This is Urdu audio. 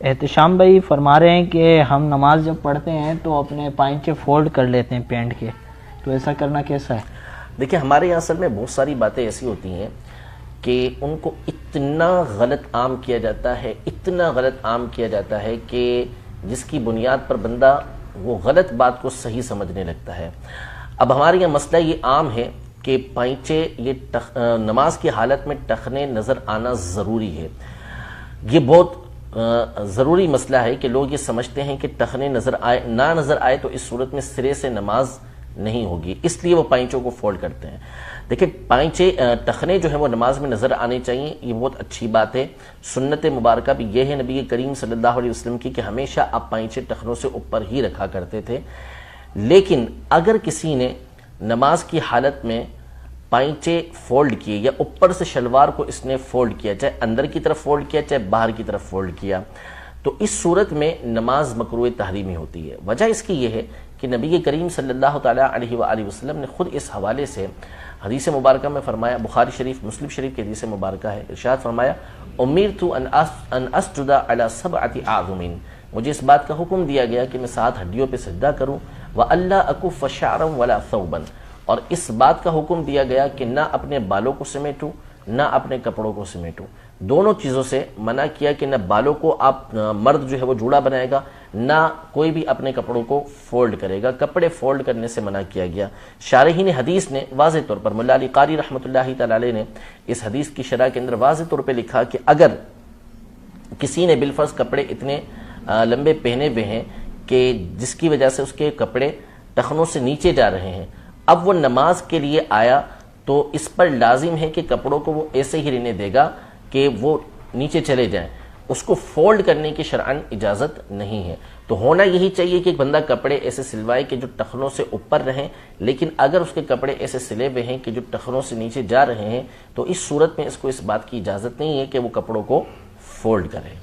احتشام بھائی فرما رہے ہیں کہ ہم نماز جب پڑھتے ہیں تو اپنے پائنچے فولڈ کر لیتے ہیں پینٹ کے، تو ایسا کرنا کیسا ہے؟ دیکھیں ہمارے یہاں اصل میں بہت ساری باتیں ایسی ہوتی ہیں کہ ان کو اتنا غلط عام کیا جاتا ہے، اتنا غلط عام کیا جاتا ہے کہ جس کی بنیاد پر بندہ وہ غلط بات کو صحیح سمجھنے لگتا ہے۔ اب ہمارے یہاں مسئلہ یہ عام ہے کہ پائنچے یہ نماز کی حالت میں ٹخنے نظر آنا ضروری ہے۔ یہ بہت ضروری مسئلہ ہے کہ لوگ یہ سمجھتے ہیں کہ ٹخنے نہ نظر آئے تو اس صورت میں سرے سے نماز نہیں ہوگی، اس لیے وہ پائنچوں کو فولڈ کرتے ہیں۔ دیکھیں ٹخنے جو ہیں وہ نماز میں نظر آنے چاہیے، یہ بہت اچھی بات ہے۔ سنت مبارکہ بھی یہ ہے نبی کریم صلی اللہ علیہ وسلم کی کہ ہمیشہ آپ پائنچے ٹخنوں سے اوپر ہی رکھا کرتے تھے۔ لیکن اگر کسی نے نماز کی حالت میں پائنچے فولڈ کیے یا اوپر سے شلوار کو اس نے فولڈ کیا، چاہے اندر کی طرف فولڈ کیا چاہے باہر کی طرف فولڈ کیا، تو اس صورت میں نماز مکروہ تحریمی ہوتی ہے۔ وجہ اس کی یہ ہے کہ نبی کریم صلی اللہ تعالیٰ علیہ وآلہ وسلم نے خود اس حوالے سے حدیث مبارکہ میں فرمایا، بخاری شریف مسلم شریف کی حدیث مبارکہ ہے، ارشاد فرمایا امرت ان اسجد علی 7 اعظم، مجھے اس بات کا حکم دیا گیا کہ میں 7 ہڈیوں پہ سجدہ کروں، وَأَلَّا أَكُفَّ شَعْرًا وَلَا ثَوْبًا، اور اس بات کا حکم دیا گیا کہ نہ اپنے بالوں کو سمیٹوں نہ اپنے کپڑوں کو سمیٹوں۔ دونوں چیزوں سے منع کیا کہ نہ بالوں کو آپ مرد جو ہے وہ جوڑا بنائے گا، نہ کوئی بھی اپنے کپڑوں کو فولڈ کرے گا، کپڑے فولڈ کرنے سے منع کیا گیا۔ شارحین حدیث نے واضح طور پر مولا علی قاری رحمۃ اللہ تعالی علیہ نے اس حدیث کی شرح کے اندر واضح طور پہ لکھا کہ اگر کسی نے بالفرض کپڑے اتنے لمبے پہنے ہوئے ہیں کہ جس کی وجہ سے اس کے کپڑے ٹخنوں سے نیچے جا رہے ہیں، اب وہ نماز کے لیے آیا تو اس پر لازم ہے کہ کپڑوں کو وہ ایسے ہی رہنے دے گا کہ وہ نیچے چلے جائیں، اس کو فولڈ کرنے کی شرعاً اجازت نہیں ہے۔ تو ہونا یہی چاہیے کہ ایک بندہ کپڑے ایسے سلوائے کہ جو ٹخنوں سے اوپر رہیں، لیکن اگر اس کے کپڑے ایسے سلے ہوئے ہیں کہ جو ٹخنوں سے نیچے جا رہے ہیں تو اس صورت میں اس کو اس بات کی اجازت نہیں ہے کہ وہ کپڑوں کو فولڈ کرے۔